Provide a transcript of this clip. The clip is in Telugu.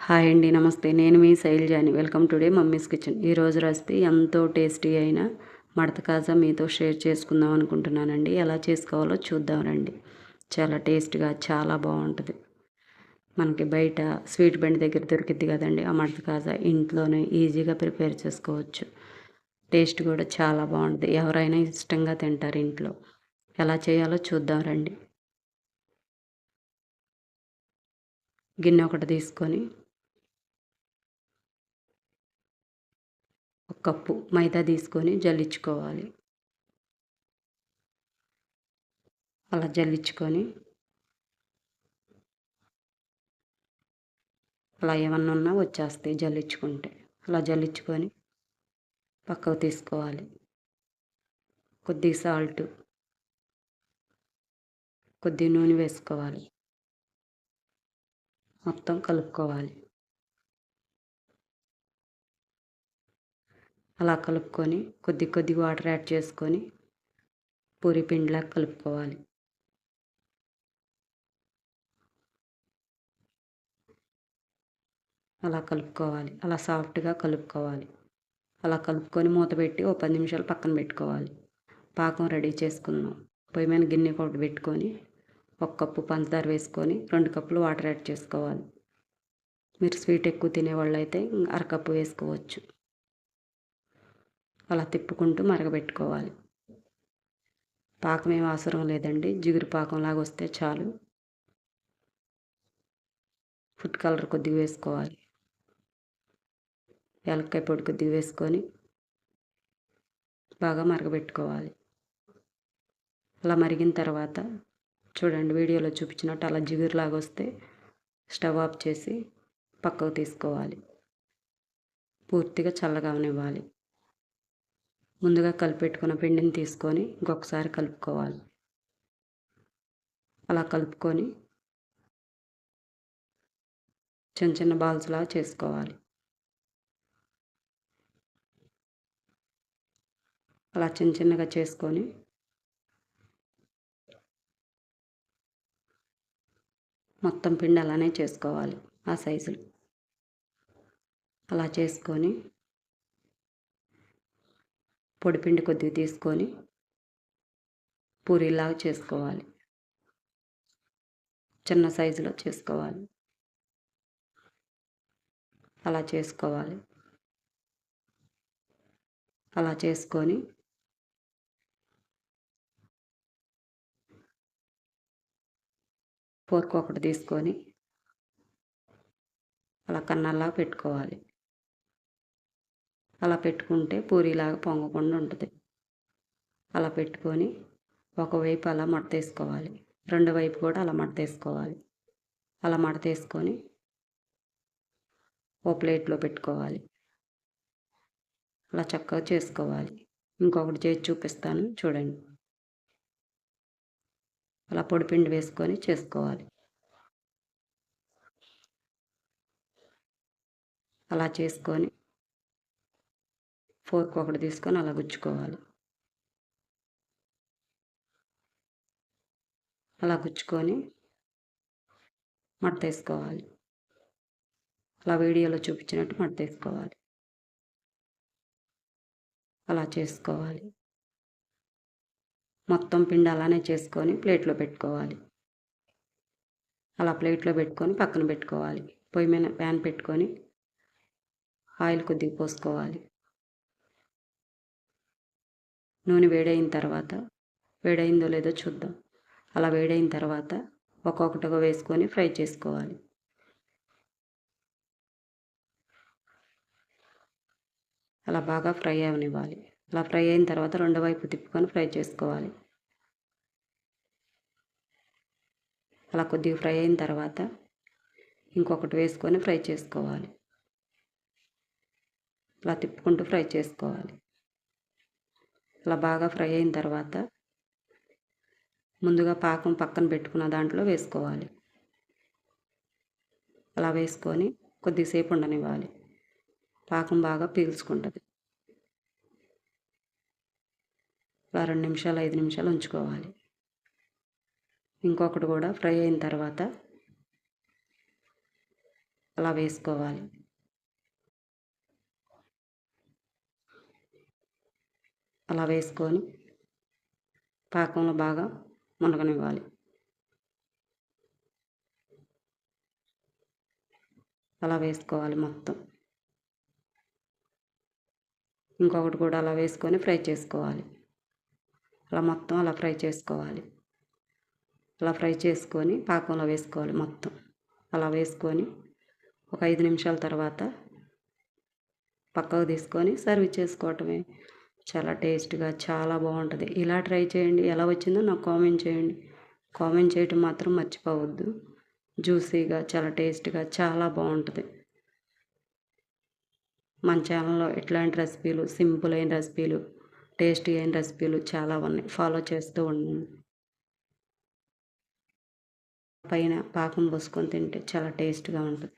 హాయ్ అండి, నమస్తే. నేను మీ శైలజాని. Welcome today mummy's kitchen. ఈరోజు రెసిపీ ఎంతో టేస్టీ అయిన మడత కాజా మీతో షేర్ చేసుకుందాం అనుకుంటున్నానండి. ఎలా చేసుకోవాలో చూద్దాం రండి. చాలా టేస్ట్గా చాలా బాగుంటుంది. మనకి బయట స్వీట్ బండి దగ్గర దొరికిద్ది కదండి, ఆ మడత కాజా ఇంట్లోనే ఈజీగా ప్రిపేర్ చేసుకోవచ్చు. టేస్ట్ కూడా చాలా బాగుంటుంది. ఎవరైనా ఇష్టంగా తింటారు ఇంట్లో. ఎలా చేయాలో చూద్దాం రండి. గిన్నె ఒకటి తీసుకొని ఒక కప్పు మైదా తీసుకొని జల్లించుకోవాలి. అలా జల్లించుకొని అలా ఏమన్నా ఉన్నా వచ్చేస్తాయి జల్లించుకుంటే. అలా జల్లించుకొని పక్కకు తీసుకోవాలి. కొద్దిగా సాల్ట్, కొద్దిగా నూనె వేసుకోవాలి. మొత్తం కలుపుకోవాలి. అలా కలుపుకొని కొద్ది వాటర్ యాడ్ చేసుకొని పూరి పిండిలా కలుపుకోవాలి. అలా కలుపుకోవాలి. అలా సాఫ్ట్గా కలుపుకోవాలి. అలా కలుపుకొని మూత పెట్టి ఓ 10 నిమిషాలు పక్కన పెట్టుకోవాలి. పాకం రెడీ చేసుకుందాం. పొయ్యి మీద గిన్నె ఒకటి పెట్టుకొని 1 కప్పు పంచదార వేసుకొని 2 కప్పులు వాటర్ యాడ్ చేసుకోవాలి. మీరు స్వీట్ ఎక్కువ తినేవాళ్ళు అయితే అరకప్పు వేసుకోవచ్చు. అలా తిప్పుకుంటూ మరగబెట్టుకోవాలి. పాకం ఏం అవసరం లేదండి, జిగురు పాకంలాగా వస్తే చాలు. ఫుడ్ కలర్ కొద్దిగా వేసుకోవాలి. యాలక్కాయ పొడి కొద్దిగా వేసుకొని బాగా మరగబెట్టుకోవాలి. అలా మరిగిన తర్వాత చూడండి, వీడియోలో చూపించినట్టు అలా జిగురులాగా వస్తే స్టవ్ ఆఫ్ చేసి పక్కకు తీసుకోవాలి. పూర్తిగా చల్లగా అవనివ్వాలి. ముందుగా కలిపెట్టుకున్న పిండిని తీసుకొని ఇంకొకసారి కలుపుకోవాలి. అలా కలుపుకొని చిన్న చిన్న బాల్స్లా చేసుకోవాలి. అలా చిన్న చిన్నగా చేసుకొని మొత్తం పిండి అలానే చేసుకోవాలి. ఆ సైజులు అలా చేసుకొని పొడిపిండి కొద్దిగా తీసుకొని పూరీలాగా చేసుకోవాలి. చిన్న సైజులో చేసుకోవాలి. అలా చేసుకోవాలి. అలా చేసుకొని ఫోర్క్ ఒకటి తీసుకొని అలా కన్నాల్లా పెట్టుకోవాలి. అలా పెట్టుకుంటే పూరీలాగా పొంగకుండా ఉంటుంది. అలా పెట్టుకొని ఒకవైపు అలా మడతేసుకోవాలి. రెండో వైపు కూడా అలా మడతేసుకోవాలి. అలా మడతేసుకొని ఓ ప్లేట్లో పెట్టుకోవాలి. అలా చక్కగా చేసుకోవాలి. ఇంకొకటి చేసి చూపిస్తాను చూడండి. అలా పొడిపిండి వేసుకొని చేసుకోవాలి. అలా చేసుకొని ఫోర్క్ ఒకటి తీసుకొని అలా గుచ్చుకోవాలి. అలా గుచ్చుకొని మడతేసుకోవాలి. అలా వీడియోలో చూపించినట్టు మడతేసుకోవాలి. అలా చేసుకోవాలి. మొత్తం పిండి అలానే చేసుకొని ప్లేట్లో పెట్టుకోవాలి. అలా ప్లేట్లో పెట్టుకొని పక్కన పెట్టుకోవాలి. పొయ్యి మీద ప్యాన్ పెట్టుకొని ఆయిల్ కొద్దిగా పోసుకోవాలి. నూనె వేడైన తర్వాత, వేడైందో లేదో చూద్దాం. అలా వేడైన తర్వాత ఒక్కొక్కటిగా వేసుకొని ఫ్రై చేసుకోవాలి. అలా బాగా ఫ్రై అవనివ్వాలి. అలా ఫ్రై అయిన తర్వాత రెండో వైపు తిప్పుకొని ఫ్రై చేసుకోవాలి. అలా కొద్దిగా ఫ్రై అయిన తర్వాత ఇంకొకటి వేసుకొని ఫ్రై చేసుకోవాలి. అలా తిప్పుకుంటూ ఫ్రై చేసుకోవాలి. అలా బాగా ఫ్రై అయిన తర్వాత ముందుగా పాకం పక్కన పెట్టుకున్న దాంట్లో వేసుకోవాలి. అలా వేసుకొని కొద్దిసేపు ఉండనివ్వాలి. పాకం బాగా పీల్చుకుంటుంది. అలా 2 నిమిషాలు 5 నిమిషాలు ఉంచుకోవాలి. ఇంకొకటి కూడా ఫ్రై అయిన తర్వాత అలా వేసుకోవాలి. అలా వేసుకొని పాకంలో బాగా మునగనివ్వాలి. అలా వేసుకోవాలి మొత్తం. ఇంకొకటి కూడా అలా వేసుకొని ఫ్రై చేసుకోవాలి. అలా మొత్తం అలా ఫ్రై చేసుకోవాలి. అలా ఫ్రై చేసుకొని పాకంలో వేసుకోవాలి మొత్తం. అలా వేసుకొని ఒక 5 నిమిషాల తర్వాత పక్కకు తీసుకొని సర్వ్ చేసుకోవటమే. చాలా టేస్ట్‌గా చాలా బాగుంటుంది. ఇలా ట్రై చేయండి. ఎలా వచ్చిందో నాకు కామెంట్ చేయండి. కామెంట్ చేయటం మాత్రం మర్చిపోవద్దు. జ్యూసీగా చాలా టేస్ట్‌గా చాలా బాగుంటుంది. మన ఛానల్లో ఇట్లాంటి రెసిపీలు, సింపుల్ అయిన రెసిపీలు, టేస్టీ అయిన రెసిపీలు చాలా ఉన్నాయి. ఫాలో చేస్తూ ఉండండి. పైన పాకం పోసుకొని తింటే చాలా టేస్ట్‌గా ఉంటుంది.